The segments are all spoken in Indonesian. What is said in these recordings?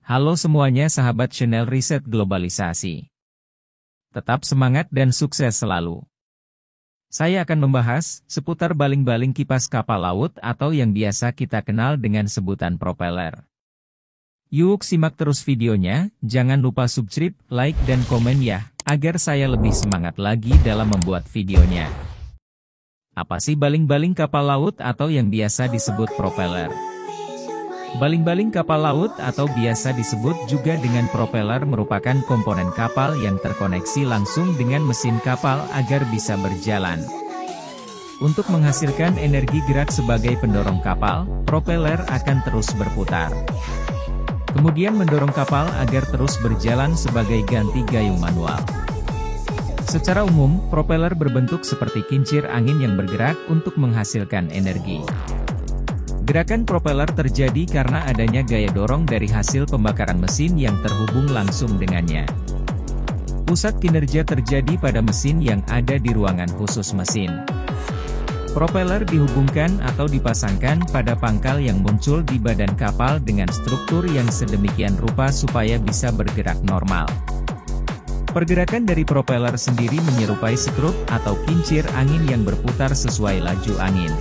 Halo semuanya sahabat channel Riset Globalisasi. Tetap semangat dan sukses selalu. Saya akan membahas seputar baling-baling kipas kapal laut atau yang biasa kita kenal dengan sebutan propeller. Yuk simak terus videonya, jangan lupa subscribe, like dan komen ya, agar saya lebih semangat lagi dalam membuat videonya. Apa sih baling-baling kapal laut atau yang biasa disebut propeller? Baling-baling kapal laut atau biasa disebut juga dengan propeller merupakan komponen kapal yang terkoneksi langsung dengan mesin kapal agar bisa berjalan. Untuk menghasilkan energi gerak sebagai pendorong kapal, propeller akan terus berputar. Kemudian mendorong kapal agar terus berjalan sebagai ganti gayung manual. Secara umum, propeller berbentuk seperti kincir angin yang bergerak untuk menghasilkan energi. Gerakan propeller terjadi karena adanya gaya dorong dari hasil pembakaran mesin yang terhubung langsung dengannya. Pusat kinerja terjadi pada mesin yang ada di ruangan khusus mesin. Propeller dihubungkan atau dipasangkan pada pangkal yang muncul di badan kapal dengan struktur yang sedemikian rupa supaya bisa bergerak normal. Pergerakan dari propeller sendiri menyerupai skrup atau kincir angin yang berputar sesuai laju angin.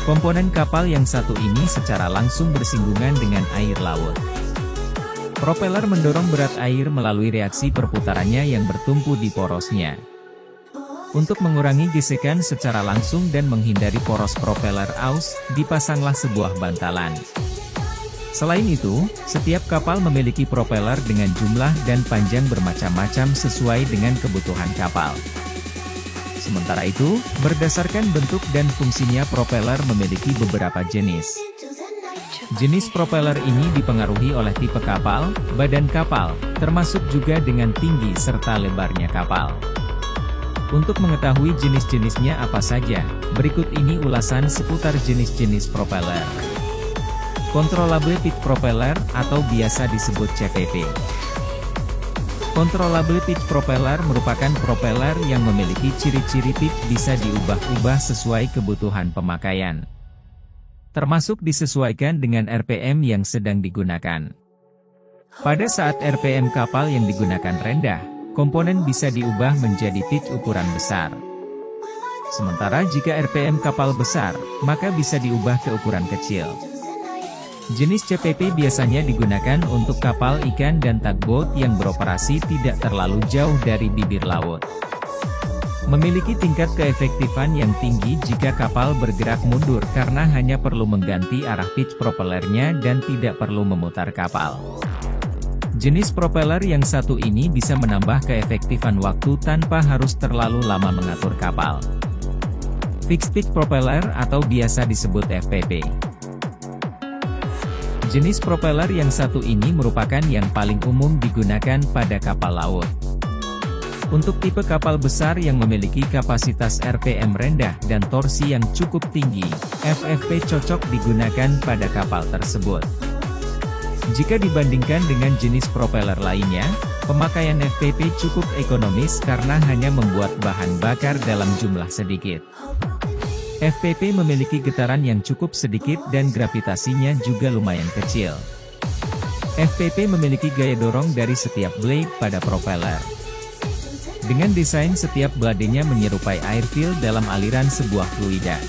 Komponen kapal yang satu ini secara langsung bersinggungan dengan air laut. Propeller mendorong berat air melalui reaksi perputarannya yang bertumpu di porosnya. Untuk mengurangi gesekan secara langsung dan menghindari poros propeller aus, dipasanglah sebuah bantalan. Selain itu, setiap kapal memiliki propeller dengan jumlah dan panjang bermacam-macam sesuai dengan kebutuhan kapal. Sementara itu, berdasarkan bentuk dan fungsinya propeller memiliki beberapa jenis. Jenis propeller ini dipengaruhi oleh tipe kapal, badan kapal, termasuk juga dengan tinggi serta lebarnya kapal. Untuk mengetahui jenis-jenisnya apa saja, berikut ini ulasan seputar jenis-jenis propeller. Controllable Pitch Propeller atau biasa disebut CPP. Controllable Pitch Propeller merupakan propeller yang memiliki ciri-ciri pitch bisa diubah-ubah sesuai kebutuhan pemakaian. Termasuk disesuaikan dengan RPM yang sedang digunakan. Pada saat RPM kapal yang digunakan rendah, komponen bisa diubah menjadi pitch ukuran besar. Sementara jika RPM kapal besar, maka bisa diubah ke ukuran kecil. Jenis CPP biasanya digunakan untuk kapal ikan dan tugboat yang beroperasi tidak terlalu jauh dari bibir laut. Memiliki tingkat keefektifan yang tinggi jika kapal bergerak mundur karena hanya perlu mengganti arah pitch propellernya dan tidak perlu memutar kapal. Jenis propeller yang satu ini bisa menambah keefektifan waktu tanpa harus terlalu lama mengatur kapal. Fixed Pitch Propeller atau biasa disebut FPP. Jenis propeller yang satu ini merupakan yang paling umum digunakan pada kapal laut. Untuk tipe kapal besar yang memiliki kapasitas RPM rendah dan torsi yang cukup tinggi, FFP cocok digunakan pada kapal tersebut. Jika dibandingkan dengan jenis propeller lainnya, pemakaian FPP cukup ekonomis karena hanya membuat bahan bakar dalam jumlah sedikit. FPP memiliki getaran yang cukup sedikit dan gravitasinya juga lumayan kecil. FPP memiliki gaya dorong dari setiap blade pada propeller. Dengan desain setiap bladenya menyerupai airfill dalam aliran sebuah fluida.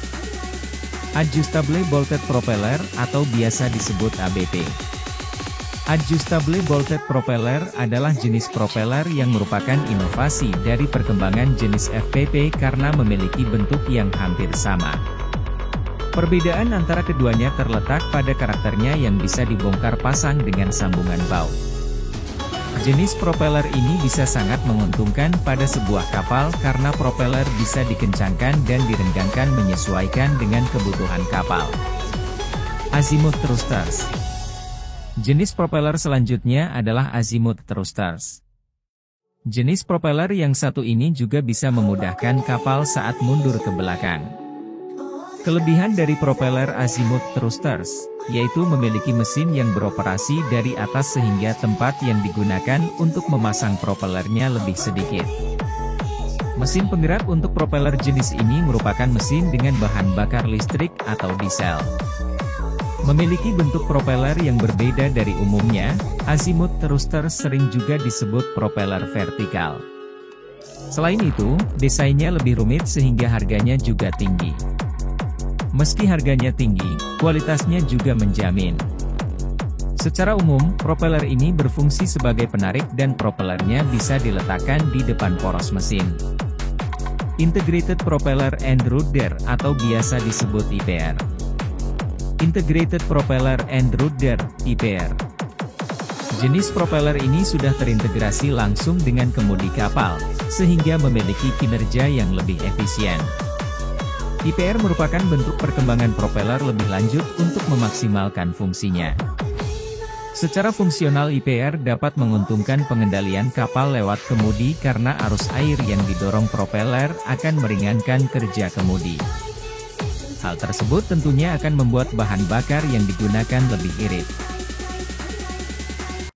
Adjustable Bolted Propeller atau biasa disebut ABP. Adjustable Bolted Propeller adalah jenis propeller yang merupakan inovasi dari perkembangan jenis FPP karena memiliki bentuk yang hampir sama. Perbedaan antara keduanya terletak pada karakternya yang bisa dibongkar pasang dengan sambungan baut. Jenis propeller ini bisa sangat menguntungkan pada sebuah kapal karena propeller bisa dikencangkan dan direnggangkan menyesuaikan dengan kebutuhan kapal. Azimuth Thrusters. Jenis propeller selanjutnya adalah azimuth thrusters. Jenis propeller yang satu ini juga bisa memudahkan kapal saat mundur ke belakang. Kelebihan dari propeller azimuth thrusters, yaitu memiliki mesin yang beroperasi dari atas sehingga tempat yang digunakan untuk memasang propellernya lebih sedikit. Mesin penggerak untuk propeller jenis ini merupakan mesin dengan bahan bakar listrik atau diesel. Memiliki bentuk propeller yang berbeda dari umumnya, azimut thruster sering juga disebut propeller vertikal. Selain itu, desainnya lebih rumit sehingga harganya juga tinggi. Meski harganya tinggi, kualitasnya juga menjamin. Secara umum, propeller ini berfungsi sebagai penarik dan propellernya bisa diletakkan di depan poros mesin. Integrated Propeller and Rudder atau biasa disebut IPR. Integrated Propeller and Rudder, IPR. Jenis propeller ini sudah terintegrasi langsung dengan kemudi kapal, sehingga memiliki kinerja yang lebih efisien. IPR merupakan bentuk perkembangan propeller lebih lanjut untuk memaksimalkan fungsinya. Secara fungsional IPR dapat menguntungkan pengendalian kapal lewat kemudi karena arus air yang didorong propeller akan meringankan kerja kemudi. Hal tersebut tentunya akan membuat bahan bakar yang digunakan lebih irit.